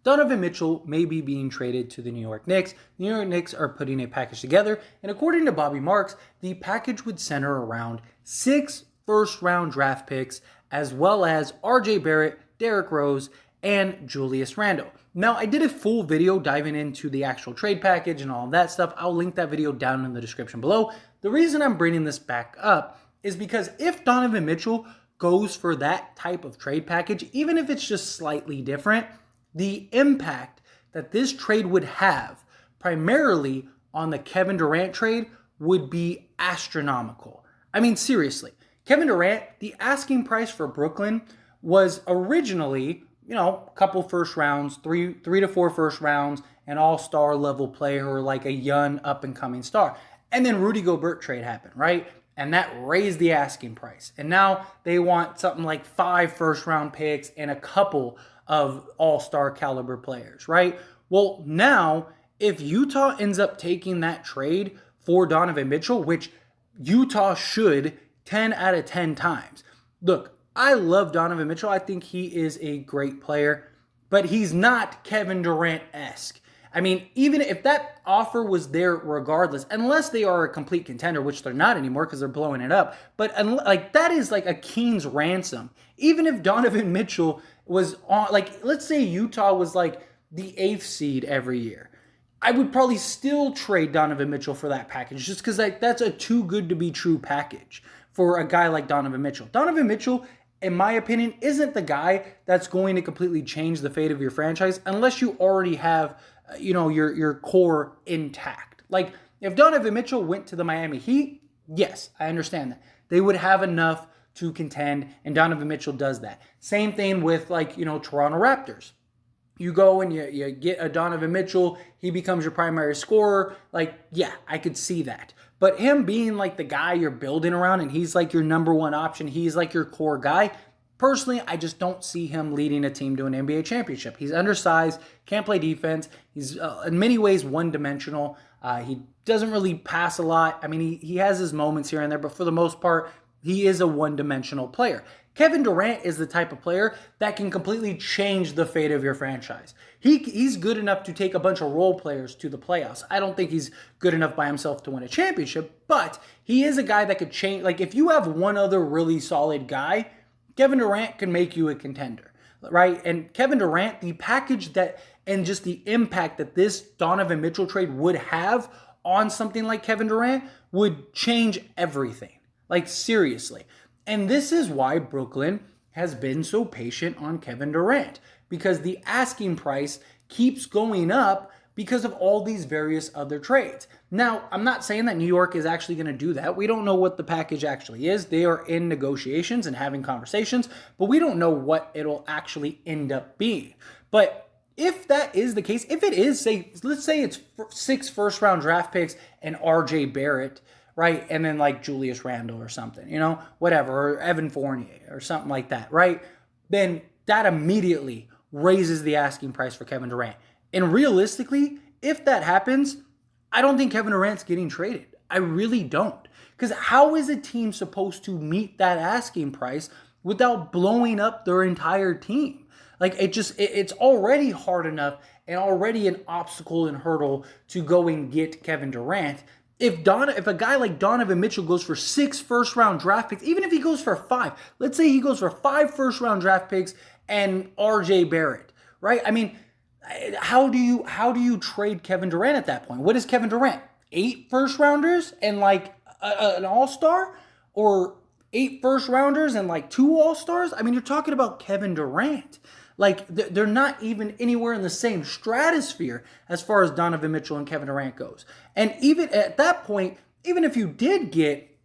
Donovan Mitchell may be being traded to the New York Knicks. The New York Knicks are putting a package together, and according to Bobby Marks, the package would center around 6 first-round draft picks, as well as RJ Barrett, Derrick Rose, and Julius Randle. Now, I did a full video diving into the actual trade package and all of that stuff. I'll link that video down in the description below. The reason I'm bringing this back up is because if Donovan Mitchell goes for that type of trade package, even if it's just slightly different, the impact that this trade would have primarily on the Kevin Durant trade would be astronomical. I mean, seriously, Kevin Durant, the asking price for Brooklyn was originally, a couple first rounds, three to four first rounds, an all-star level player or like a young up-and-coming star. And then Rudy Gobert trade happened, right? And that raised the asking price. And now they want something like 5 first-round picks and a couple of all-star caliber players, right? Well, now, if Utah ends up taking that trade for Donovan Mitchell, which Utah should 10 out of 10 times. Look, I love Donovan Mitchell. I think he is a great player, but he's not Kevin Durant-esque. I mean, even if that offer was there regardless, unless they are a complete contender, which they're not anymore because they're blowing it up, but like that is like a king's ransom. Even if Donovan Mitchell was on, like, let's say Utah was like the 8th seed every year, I would probably still trade Donovan Mitchell for that package just because that's a too good to be true package for a guy like Donovan Mitchell. Donovan Mitchell, in my opinion, isn't the guy that's going to completely change the fate of your franchise unless you already have your core intact. Like, if Donovan Mitchell went to the Miami Heat, yes, I understand that. They would have enough to contend, and Donovan Mitchell does that. Same thing with, Toronto Raptors. You go and you get a Donovan Mitchell, he becomes your primary scorer. Like, yeah, I could see that. But him being like the guy you're building around and he's like your number one option, he's like your core guy, personally, I just don't see him leading a team to an NBA championship. He's undersized, can't play defense. He's in many ways one-dimensional. He doesn't really pass a lot. I mean, he has his moments here and there, but for the most part, he is a one-dimensional player. Kevin Durant is the type of player that can completely change the fate of your franchise. He's good enough to take a bunch of role players to the playoffs. I don't think he's good enough by himself to win a championship, but he is a guy that could change. Like, if you have one other really solid guy, Kevin Durant can make you a contender, right? And Kevin Durant, the package that and just the impact that this Donovan Mitchell trade would have on something like Kevin Durant would change everything. Like, seriously. And this is why Brooklyn has been so patient on Kevin Durant, because the asking price keeps going up because of all these various other trades. Now, I'm not saying that New York is actually going to do that. We don't know what the package actually is. They are in negotiations and having conversations, but we don't know what it'll actually end up being. But if that is the case, if it is, let's say it's 6 first-round draft picks and RJ Barrett, right? And then like Julius Randle or something, whatever, or Evan Fournier or something like that, right? Then that immediately raises the asking price for Kevin Durant. And realistically, if that happens, I don't think Kevin Durant's getting traded. I really don't. Because how is a team supposed to meet that asking price without blowing up their entire team? Like, it's already hard enough and already an obstacle and hurdle to go and get Kevin Durant. If a guy like Donovan Mitchell goes for 6 first-round draft picks, even if he goes for 5, let's say he goes for 5 first-round draft picks and RJ Barrett, right? I mean, how do you trade Kevin Durant at that point? What is Kevin Durant? 8 first-rounders and like an all-star, or 8 first-rounders and like 2 all-stars? I mean, you're talking about Kevin Durant. Like, they're not even anywhere in the same stratosphere as far as Donovan Mitchell and Kevin Durant goes. And even at that point, even if you did get,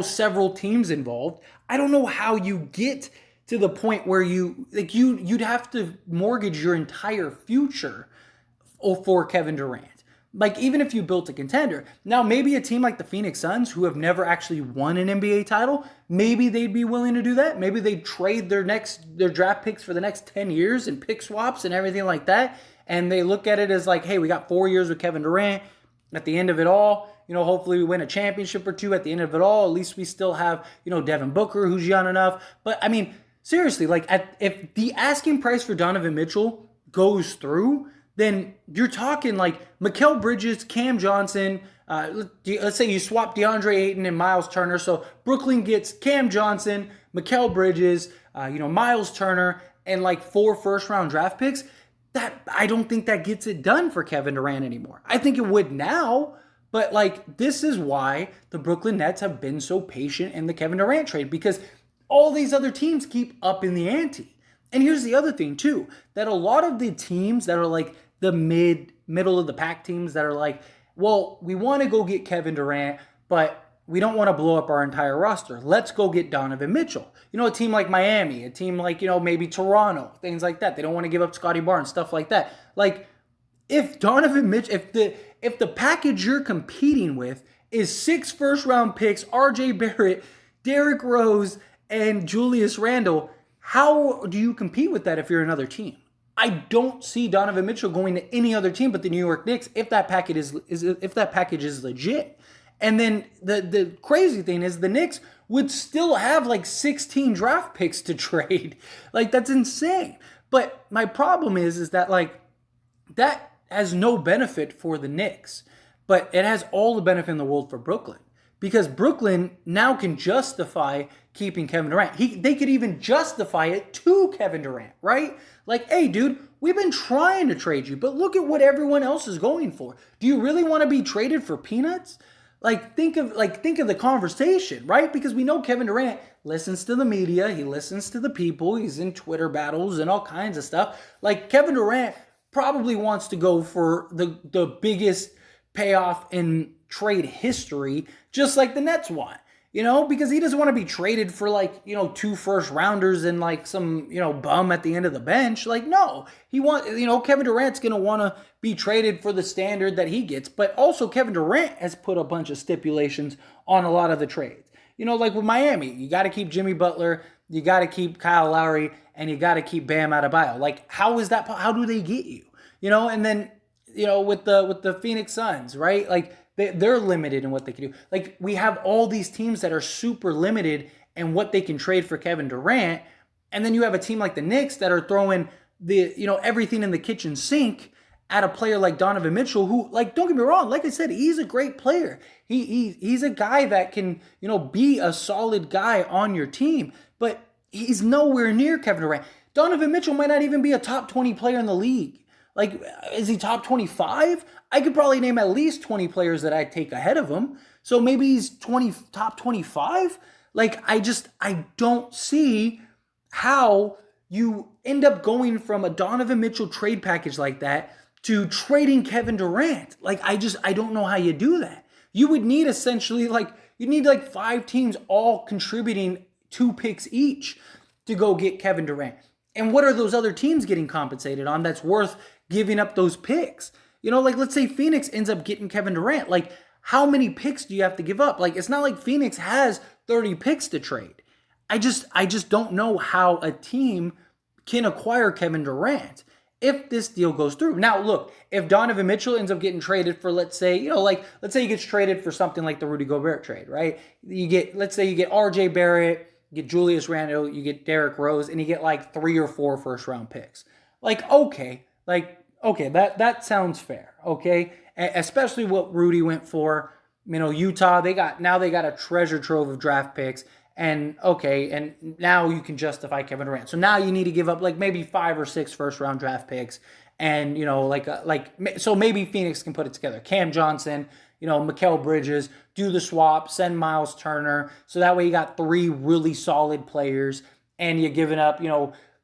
several teams involved, I don't know how you get to the point where you'd have to mortgage your entire future for Kevin Durant. Like, even if you built a contender. Now, maybe a team like the Phoenix Suns, who have never actually won an NBA title, maybe they'd be willing to do that. Maybe they'd trade their draft picks for the next 10 years and pick swaps and everything like that. And they look at it as like, hey, we got 4 years with Kevin Durant. At the end of it all, hopefully we win a championship or 2 at the end of it all. At least we still have, Devin Booker, who's young enough. But, I mean, seriously, like, if the asking price for Donovan Mitchell goes through, then you're talking like Mikal Bridges, Cam Johnson. Let's say you swap DeAndre Ayton and Miles Turner. So Brooklyn gets Cam Johnson, Mikal Bridges, Miles Turner, and like 4 first-round draft picks. That I don't think that gets it done for Kevin Durant anymore. I think it would now, but like this is why the Brooklyn Nets have been so patient in the Kevin Durant trade, because all these other teams keep upping the ante. And here's the other thing too, that a lot of the teams that are like the middle of the pack teams that are like, well, we want to go get Kevin Durant, but we don't want to blow up our entire roster. Let's go get Donovan Mitchell. A team like Miami, a team like, maybe Toronto, things like that. They don't want to give up Scottie Barnes, stuff like that. Like, if Donovan Mitchell, if the package you're competing with is 6 first-round picks, RJ Barrett, Derrick Rose, and Julius Randle, how do you compete with that if you're another team? I don't see Donovan Mitchell going to any other team but the New York Knicks if that package is legit. And then the crazy thing is the Knicks would still have like 16 draft picks to trade. Like, that's insane. But my problem is that like that has no benefit for the Knicks, but it has all the benefit in the world for Brooklyn. Because Brooklyn now can justify keeping Kevin Durant. They could even justify it to Kevin Durant, right? Like, hey, dude, we've been trying to trade you, but look at what everyone else is going for. Do you really want to be traded for peanuts? Think of the conversation, right? Because we know Kevin Durant listens to the media, he listens to the people, he's in Twitter battles and all kinds of stuff. Like, Kevin Durant probably wants to go for the biggest payoff in trade history, just like the Nets want, because he doesn't want to be traded for like, 2 first-rounders and like some, bum at the end of the bench. Like, no, Kevin Durant's going to want to be traded for the standard that he gets. But also Kevin Durant has put a bunch of stipulations on a lot of the trades. Like with Miami, you got to keep Jimmy Butler, you got to keep Kyle Lowry, and you got to keep Bam Adebayo. Like, how is that? How do they get you? And then, with the Phoenix Suns, right? Like, they're limited in what they can do. Like, we have all these teams that are super limited in what they can trade for Kevin Durant. And then you have a team like the Knicks that are throwing everything in the kitchen sink at a player like Donovan Mitchell, who, like, don't get me wrong, like I said, he's a great player. He's a guy that can, be a solid guy on your team, but he's nowhere near Kevin Durant. Donovan Mitchell might not even be a top 20 player in the league. Like, is he top 25? I could probably name at least 20 players that I'd take ahead of him. So maybe he's top 25? Like, I don't see how you end up going from a Donovan Mitchell trade package like that to trading Kevin Durant. Like, I don't know how you do that. You would need essentially you need 5 teams all contributing 2 picks each to go get Kevin Durant. And what are those other teams getting compensated on that's worth giving up those picks? Let's say Phoenix ends up getting Kevin Durant. Like, how many picks do you have to give up? Like, it's not like Phoenix has 30 picks to trade. I just don't know how a team can acquire Kevin Durant if this deal goes through. Now, look, if Donovan Mitchell ends up getting traded for, let's say he gets traded for something like the Rudy Gobert trade, right? Let's say you get RJ Barrett, you get Julius Randle, you get Derrick Rose, and you get like 3 or 4 first-round picks. Okay, that sounds fair, okay? Especially what Rudy went for. Utah, they got a treasure trove of draft picks, and now you can justify Kevin Durant. So now you need to give up like maybe 5 or 6 first-round draft picks, and so maybe Phoenix can put it together. Cam Johnson, Mikal Bridges, do the swap, send Miles Turner, so that way you got 3 really solid players, and you're giving up,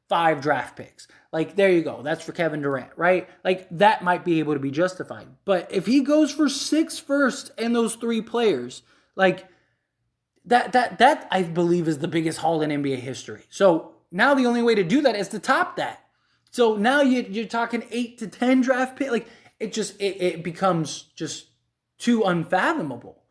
5 draft picks. Like, there you go. That's for Kevin Durant, right? Like, that might be able to be justified. But if he goes for 6 first and those 3 players, like, that I believe is the biggest haul in NBA history. So now the only way to do that is to top that. So now you're talking 8 to 10 draft pick. Like, it becomes just too unfathomable.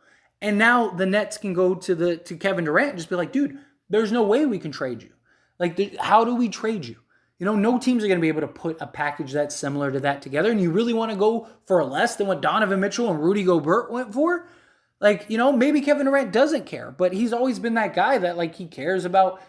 And now the Nets can go to Kevin Durant and just be like, dude, there's no way we can trade you. Like, how do we trade you? No teams are going to be able to put a package that's similar to that together. And you really want to go for less than what Donovan Mitchell and Rudy Gobert went for? Like, maybe Kevin Durant doesn't care, but he's always been that guy that, like, he cares about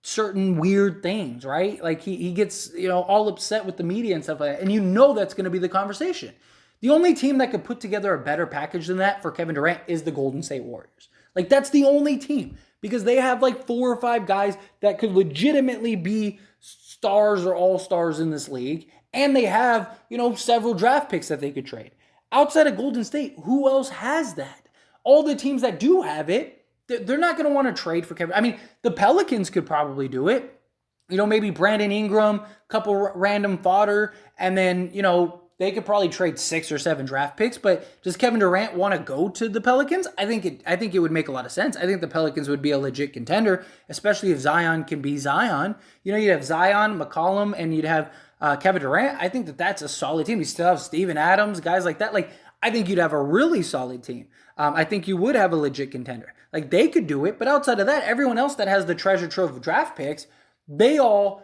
certain weird things, right? Like he gets, all upset with the media and stuff like that. And you know that's going to be the conversation. The only team that could put together a better package than that for Kevin Durant is the Golden State Warriors. Like that's the only team because they have like 4 or 5 guys that could legitimately be stars or all-stars in this league. And they have, several draft picks that they could trade. Outside of Golden State, who else has that? All the teams that do have it, they're not going to want to trade for Kevin. I mean, the Pelicans could probably do it. Maybe Brandon Ingram, couple random fodder, and then, they could probably trade 6 or 7 draft picks. But does Kevin Durant want to go to the Pelicans? I think it would make a lot of sense. I think the Pelicans would be a legit contender, especially if Zion can be Zion. You'd have Zion, McCollum, and you'd have Kevin Durant. I think that's a solid team. You still have Steven Adams, guys like that. Like, I think you'd have a really solid team. I think you would have a legit contender. Like, they could do it, but outside of that, everyone else that has the treasure trove of draft picks, none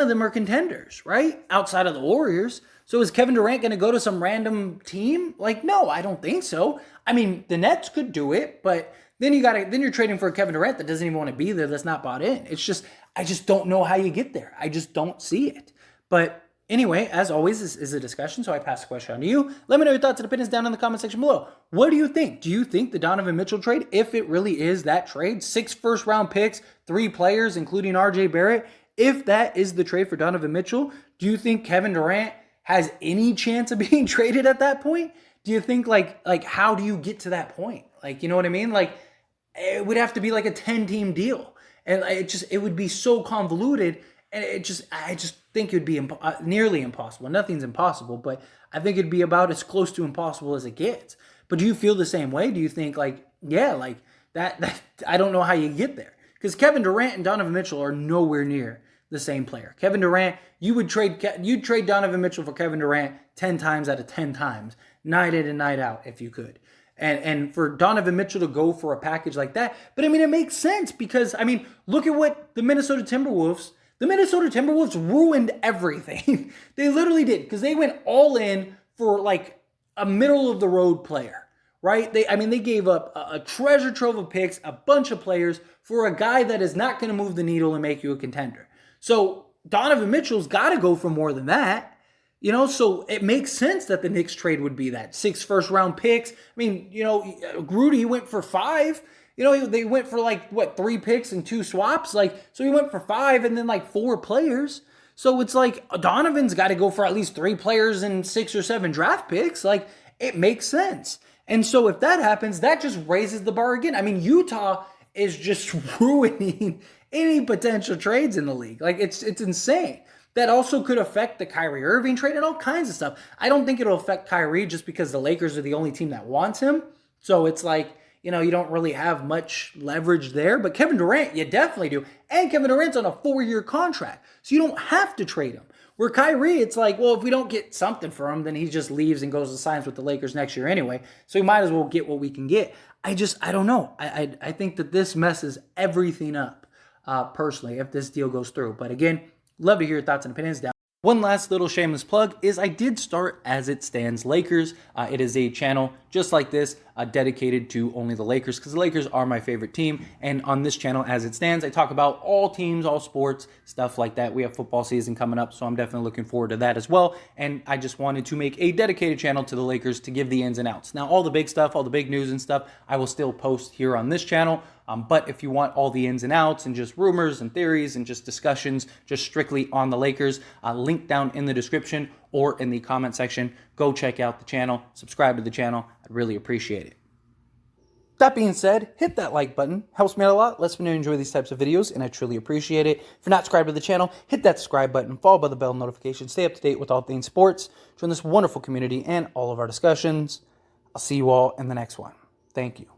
of them are contenders, right? Outside of the Warriors. So is Kevin Durant going to go to some random team? Like, no, I don't think so. I mean, the Nets could do it, but then you're trading for a Kevin Durant that doesn't even want to be there, that's not bought in. I just don't know how you get there. I just don't see it. But anyway, as always, this is a discussion, so I pass the question on to you. Let me know your thoughts and opinions down in the comment section below. What do you think? Do you think the Donovan Mitchell trade, if it really is that trade, 6 first-round picks, 3 players, including RJ Barrett, if that is the trade for Donovan Mitchell, do you think Kevin Durant has any chance of being traded at that point? Do you think, like how do you get to that point? Like, you know what I mean? Like, it would have to be like a 10-team deal. And it would be so convoluted. And I just think it would be nearly impossible. Nothing's impossible, but I think it'd be about as close to impossible as it gets. But do you feel the same way? Do you think that I don't know how you get there. Because Kevin Durant and Donovan Mitchell are nowhere near the same player. Kevin Durant, you'd trade Donovan Mitchell for Kevin Durant 10 times out of 10 times, night in and night out, if you could. And for Donovan Mitchell to go for a package like that, but I mean, it makes sense because, I mean, look at what the Minnesota Timberwolves ruined everything. They literally did, because they went all in for like a middle of the road player, right? They gave up a treasure trove of picks, a bunch of players for a guy that is not going to move the needle and make you a contender. So Donovan Mitchell's got to go for more than that. So it makes sense that the Knicks trade would be that 6 first-round picks. I mean, Grudy went for 5. They went for 3 picks and 2 swaps. So he went for 5 and then 4 players. So it's like Donovan's got to go for at least 3 players and 6 or 7 draft picks. It makes sense. And so if that happens, that just raises the bar again. I mean, Utah is just ruining any potential trades in the league. It's insane. That also could affect the Kyrie Irving trade and all kinds of stuff. I don't think it'll affect Kyrie just because the Lakers are the only team that wants him. So it's you don't really have much leverage there. But Kevin Durant, you definitely do. And Kevin Durant's on a 4-year contract. So you don't have to trade him. Where Kyrie, it's well, if we don't get something for him, then he just leaves and goes to signs with the Lakers next year anyway. So we might as well get what we can get. I don't know. I think that this messes everything up, personally, if this deal goes through. But again, love to hear your thoughts and opinions down. One last little shameless plug is I did start As It Stands Lakers. It is a channel just like this, dedicated to only the Lakers, because the Lakers are my favorite team. And on this channel, As It Stands, I talk about all teams, all sports, stuff like that. We have football season coming up, so I'm definitely looking forward to that as well. And I just wanted to make a dedicated channel to the Lakers to give the ins and outs. Now, all the big stuff, all the big news and stuff, I will still post here on this channel. But if you want all the ins and outs and just rumors and theories and just discussions just strictly on the Lakers, link down in the description or in the comment section. Go check out the channel, subscribe to the channel. I'd really appreciate it. That being said, hit that like button. Helps me out a lot, lets me know you enjoy these types of videos, and I truly appreciate it. If you're not subscribed to the channel, hit that subscribe button, followed by the bell notification. Stay up to date with all things sports. Join this wonderful community and all of our discussions. I'll see you all in the next one. Thank you.